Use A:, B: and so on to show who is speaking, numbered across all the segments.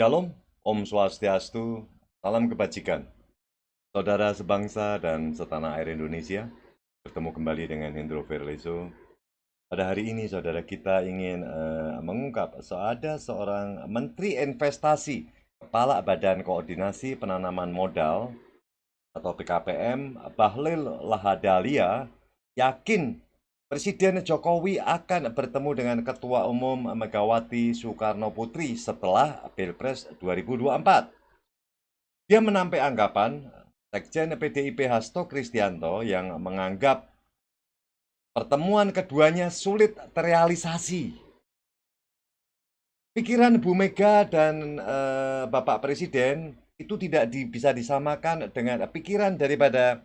A: Shalom, Om Swastiastu, salam kebajikan. Saudara sebangsa dan setanah air Indonesia, bertemu kembali dengan Hendro Verleso. Pada hari ini, saudara, kita ingin mengungkap ada seorang Menteri Investasi, Kepala Badan Koordinasi Penanaman Modal atau BKPM, Bahlil Lahadalia, yakin Presiden Jokowi akan bertemu dengan Ketua Umum Megawati Soekarno Putri setelah Pilpres 2024. Dia menampik anggapan Sekjen PDIP Hasto Kristianto yang menganggap pertemuan keduanya sulit terrealisasi. Pikiran Bu Mega dan Bapak Presiden itu tidak bisa disamakan dengan pikiran daripada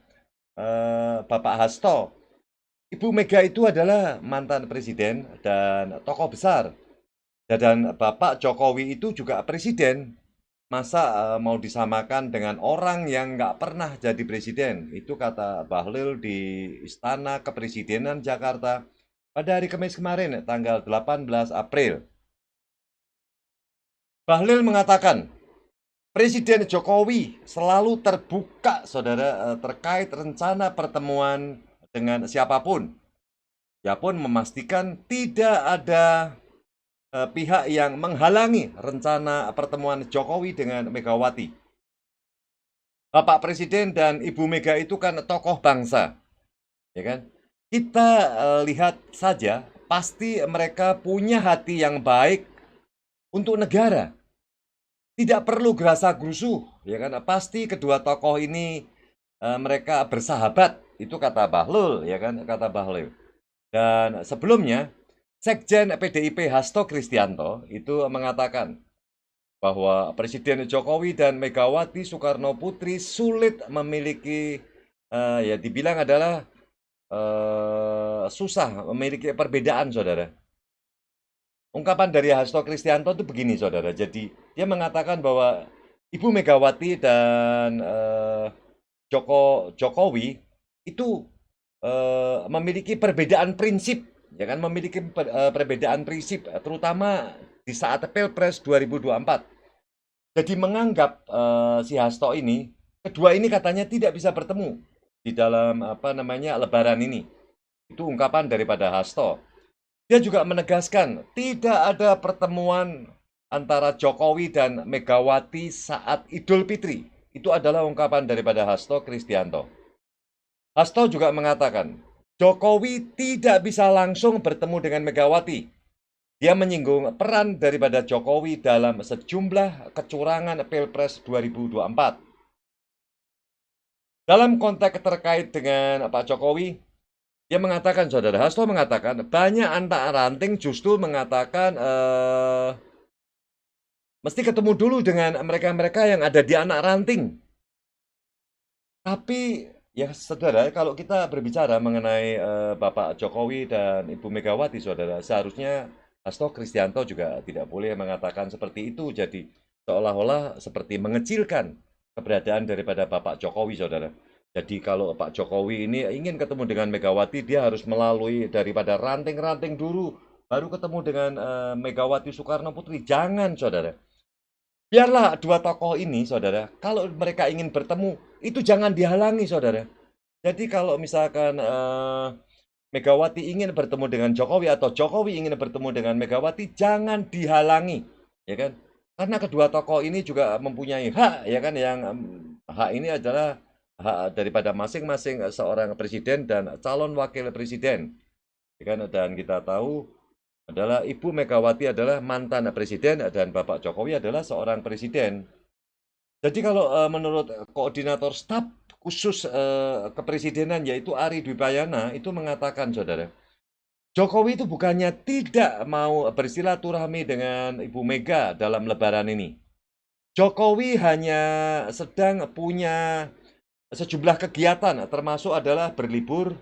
A: Bapak Hasto. Ibu Mega itu adalah mantan presiden dan tokoh besar. Dan Bapak Jokowi itu juga presiden. Masa mau disamakan dengan orang yang nggak pernah jadi presiden? Itu kata Bahlil di Istana Kepresidenan Jakarta pada hari Kamis kemarin, tanggal 18 April. Bahlil mengatakan, Presiden Jokowi selalu terbuka, saudara, terkait rencana pertemuan dengan siapapun. Dia pun memastikan tidak ada pihak yang menghalangi rencana pertemuan Jokowi dengan Megawati. Bapak Presiden dan Ibu Mega itu kan tokoh bangsa, ya kan? Kita lihat saja, pasti mereka punya hati yang baik untuk negara. Tidak perlu gerasa-gerusu, ya kan? Pasti kedua tokoh ini mereka bersahabat, itu kata Bahlil, ya kan? Kata Bahlil. Dan sebelumnya, Sekjen PDIP Hasto Kristianto itu mengatakan bahwa Presiden Jokowi dan Megawati Soekarno Putri sulit memiliki, ya dibilang adalah susah memiliki perbedaan, saudara. Ungkapan dari Hasto Kristianto itu begini, saudara. Jadi dia mengatakan bahwa Ibu Megawati dan Jokowi itu memiliki perbedaan prinsip, ya kan? Memiliki perbedaan prinsip, terutama di saat Pilpres 2024. Jadi menganggap si Hasto ini, kedua ini katanya tidak bisa bertemu di dalam Lebaran ini. Itu ungkapan daripada Hasto. Dia juga menegaskan tidak ada pertemuan antara Jokowi dan Megawati saat Idul Fitri. Itu adalah ungkapan daripada Hasto Kristianto. Hasto juga mengatakan, Jokowi tidak bisa langsung bertemu dengan Megawati. Dia menyinggung peran daripada Jokowi dalam sejumlah kecurangan Pilpres 2024. Dalam konteks terkait dengan Pak Jokowi, dia mengatakan, saudara, Hasto mengatakan, banyak anak ranting justru mengatakan mesti ketemu dulu dengan mereka-mereka yang ada di anak ranting. Tapi, ya saudara, kalau kita berbicara mengenai Bapak Jokowi dan Ibu Megawati, saudara, seharusnya Hasto Kristianto juga tidak boleh mengatakan seperti itu. Jadi, seolah-olah seperti mengecilkan keberadaan daripada Bapak Jokowi, saudara. Jadi kalau Pak Jokowi ini ingin ketemu dengan Megawati, dia harus melalui daripada ranting-ranting dulu, baru ketemu dengan Megawati Soekarno Putri. Jangan, saudara. Biarlah dua tokoh ini, saudara, kalau mereka ingin bertemu, itu jangan dihalangi, saudara. Jadi kalau misalkan Megawati ingin bertemu dengan Jokowi atau Jokowi ingin bertemu dengan Megawati, jangan dihalangi, ya kan? Karena kedua tokoh ini juga mempunyai hak, ya kan? Yang hak ini adalah hak daripada masing-masing seorang presiden dan calon wakil presiden, ya kan? Dan kita tahu adalah Ibu Megawati adalah mantan presiden dan Bapak Jokowi adalah seorang presiden. Jadi kalau menurut koordinator staf khusus kepresidenan yaitu Ari Dwipayana itu mengatakan, saudara, Jokowi itu bukannya tidak mau bersilaturahmi dengan Ibu Mega dalam Lebaran ini. Jokowi hanya sedang punya sejumlah kegiatan, termasuk adalah berlibur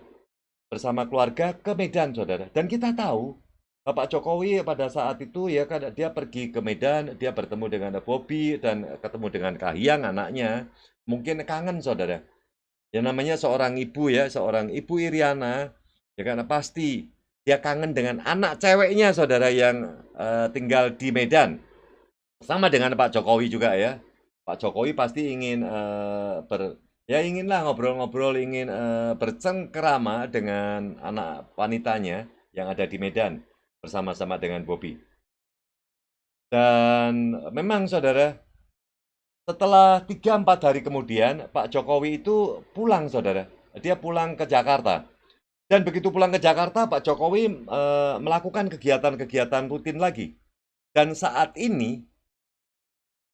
A: bersama keluarga ke Medan, saudara. Dan kita tahu Bapak Jokowi pada saat itu ya kan dia pergi ke Medan, dia bertemu dengan Bobi dan ketemu dengan Kahiyang anaknya. Mungkin kangen, saudara. Ya namanya seorang ibu ya, seorang ibu Iriana, ya kan pasti dia kangen dengan anak ceweknya, saudara, yang tinggal di Medan. Sama dengan Pak Jokowi juga ya. Pak Jokowi pasti ingin ya inginlah ngobrol-ngobrol, ingin bercengkerama dengan anak wanitanya yang ada di Medan bersama-sama dengan Bobi. Dan memang saudara, setelah 3-4 hari kemudian Pak Jokowi itu pulang saudara. Dia pulang ke Jakarta. Dan begitu pulang ke Jakarta, Pak Jokowi melakukan kegiatan-kegiatan rutin lagi. Dan saat ini,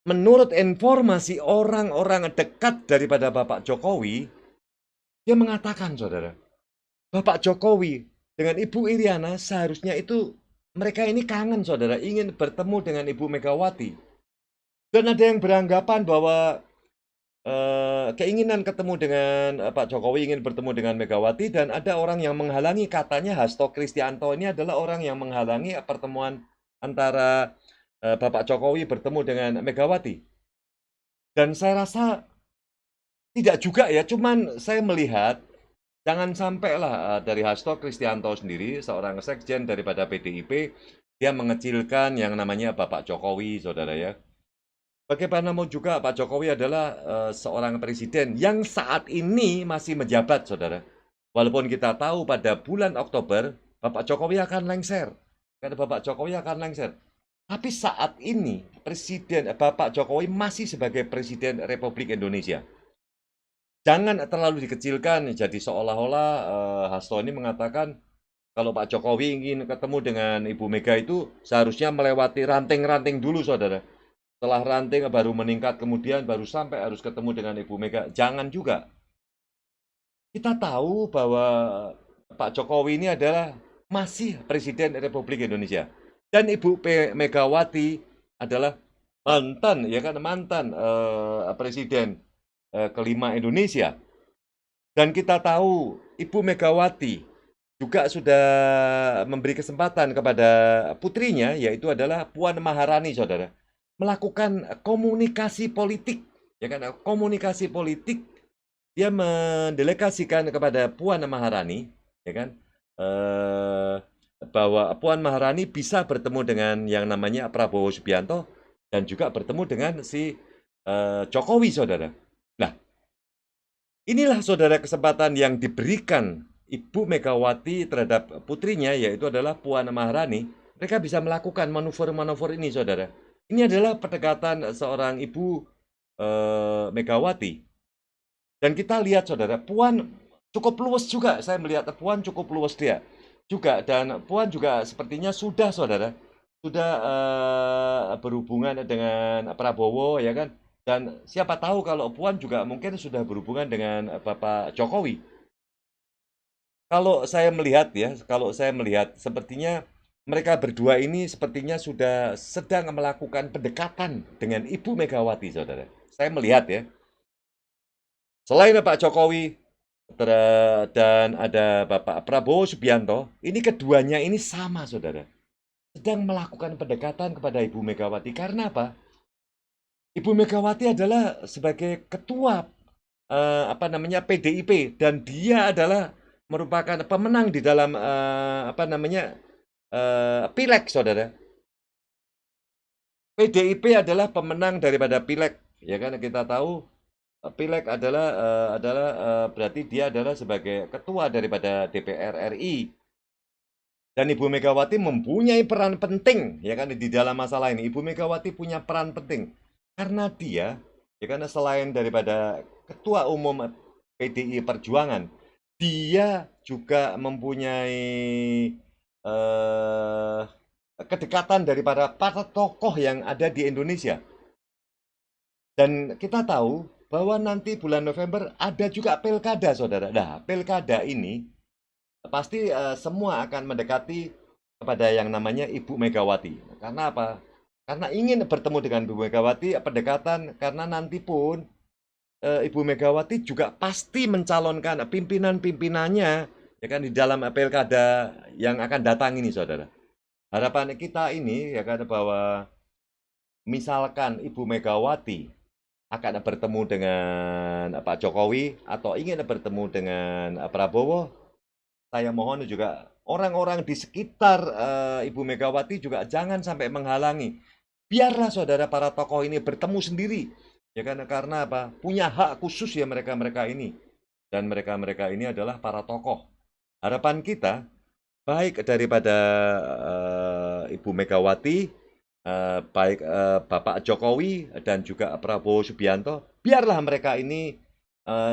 A: menurut informasi orang-orang dekat daripada Bapak Jokowi, dia mengatakan, saudara, Bapak Jokowi dengan Ibu Iriana seharusnya itu mereka ini kangen, saudara, ingin bertemu dengan Ibu Megawati. Dan ada yang beranggapan bahwa keinginan ketemu dengan Pak Jokowi ingin bertemu dengan Megawati dan ada orang yang menghalangi, katanya Hasto Kristianto ini adalah orang yang menghalangi pertemuan antara Bapak Jokowi bertemu dengan Megawati. Dan saya rasa tidak juga ya, cuman saya melihat jangan sampailah dari Hasto Kristianto sendiri, seorang sekjen daripada PDIP, dia mengecilkan yang namanya Bapak Jokowi, saudara ya. Bagaimanapun juga Pak Jokowi adalah seorang presiden yang saat ini masih menjabat, saudara. Walaupun kita tahu pada bulan Oktober, Bapak Jokowi akan lengser. Karena Bapak Jokowi akan lengser. Tapi saat ini, Presiden Bapak Jokowi masih sebagai Presiden Republik Indonesia. Jangan terlalu dikecilkan, jadi seolah-olah Hasto ini mengatakan kalau Pak Jokowi ingin ketemu dengan Ibu Mega itu seharusnya melewati ranting-ranting dulu, saudara. Setelah ranting baru meningkat, kemudian baru sampai harus ketemu dengan Ibu Mega. Jangan juga. Kita tahu bahwa Pak Jokowi ini adalah masih Presiden Republik Indonesia. Dan Ibu Megawati adalah mantan, ya kan, mantan Presiden kelima Indonesia. Dan kita tahu Ibu Megawati juga sudah memberi kesempatan kepada putrinya, yaitu adalah Puan Maharani, saudara, melakukan komunikasi politik, ya kan, komunikasi politik. Dia mendelegasikan kepada Puan Maharani, ya kan, bahwa Puan Maharani bisa bertemu dengan yang namanya Prabowo Subianto dan juga bertemu dengan si Jokowi, saudara. Nah, inilah saudara kesempatan yang diberikan Ibu Megawati terhadap putrinya, yaitu adalah Puan Maharani. Mereka bisa melakukan manuver-manuver ini, saudara. Ini adalah pendekatan seorang Ibu Megawati. Dan kita lihat, saudara, Puan cukup luwes juga. Saya melihat Puan cukup luwes dia juga. Dan Puan juga sepertinya sudah, saudara, sudah berhubungan dengan Prabowo, ya kan? Dan siapa tahu kalau Puan juga mungkin sudah berhubungan dengan Bapak Jokowi. Kalau saya melihat sepertinya mereka berdua ini sepertinya sudah sedang melakukan pendekatan dengan Ibu Megawati, saudara. Saya melihat ya. Selain Pak Jokowi dan ada Bapak Prabowo Subianto, ini keduanya ini sama, saudara. Sedang melakukan pendekatan kepada Ibu Megawati. Karena apa? Ibu Megawati adalah sebagai ketua PDIP dan dia adalah merupakan pemenang di dalam pileg, saudara. PDIP adalah pemenang daripada pileg, ya kan, kita tahu pileg adalah berarti dia adalah sebagai ketua daripada DPR RI. Dan Ibu Megawati mempunyai peran penting, ya kan, di dalam masalah ini. Ibu Megawati punya peran penting karena dia, ya kan, selain daripada ketua umum PDI Perjuangan, dia juga mempunyai kedekatan daripada para tokoh yang ada di Indonesia. Dan kita tahu bahwa nanti bulan November ada juga pilkada, saudara. Nah, pilkada ini pasti semua akan mendekati kepada yang namanya Ibu Megawati. Karena apa? Karena ingin bertemu dengan Ibu Megawati, pendekatan, karena nanti pun Ibu Megawati juga pasti mencalonkan pimpinan-pimpinannya, ya kan, di dalam pilkada yang akan datang ini, saudara. Harapan kita ini, ya kan, bahwa misalkan Ibu Megawati akan bertemu dengan Pak Jokowi atau ingin bertemu dengan Prabowo, saya mohon juga orang-orang di sekitar Ibu Megawati juga jangan sampai menghalangi. biarlah saudara para tokoh ini bertemu sendiri, ya kan? Karena apa? Punya hak khusus ya mereka-mereka ini. Dan mereka-mereka ini adalah para tokoh. Harapan kita, baik daripada Ibu Megawati, baik Bapak Jokowi dan juga Prabowo Subianto, biarlah mereka ini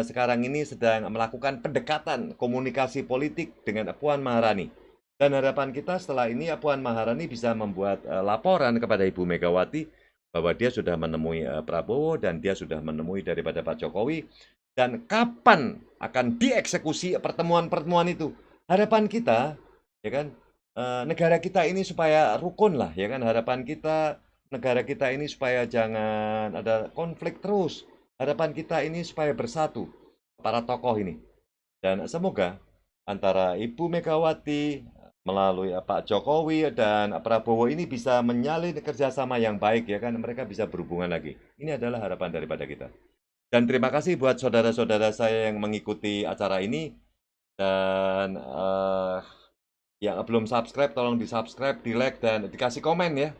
A: sekarang ini sedang melakukan pendekatan komunikasi politik dengan Puan Maharani. Dan harapan kita setelah ini Puan Maharani bisa membuat laporan kepada Ibu Megawati bahwa dia sudah menemui Prabowo dan dia sudah menemui daripada Pak Jokowi, dan kapan akan dieksekusi pertemuan-pertemuan itu. Harapan kita, ya kan, negara kita ini supaya rukun lah, ya kan. Harapan kita negara kita ini supaya jangan ada konflik terus. Harapan kita ini supaya bersatu para tokoh ini. Dan semoga antara Ibu Megawati melalui Pak Jokowi dan Prabowo ini bisa menyalin kerjasama yang baik, ya kan. Mereka bisa berhubungan lagi. Ini adalah harapan daripada kita. Dan terima kasih buat saudara-saudara saya yang mengikuti acara ini. Dan yang belum subscribe, tolong di-subscribe, di-like, dan dikasih komen ya.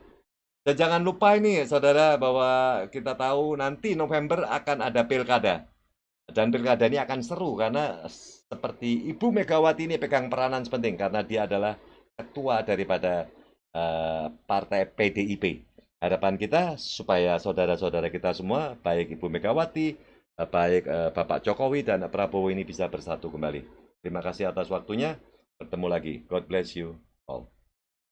A: Dan jangan lupa ini saudara, bahwa kita tahu nanti November akan ada pilkada. Dan pilkada ini akan seru karena seperti Ibu Megawati ini pegang peranan penting karena dia adalah ketua daripada partai PDIP. Harapan kita supaya saudara-saudara kita semua, baik Ibu Megawati, baik Bapak Jokowi dan Prabowo ini bisa bersatu kembali. Terima kasih atas waktunya. Bertemu lagi. God bless you all.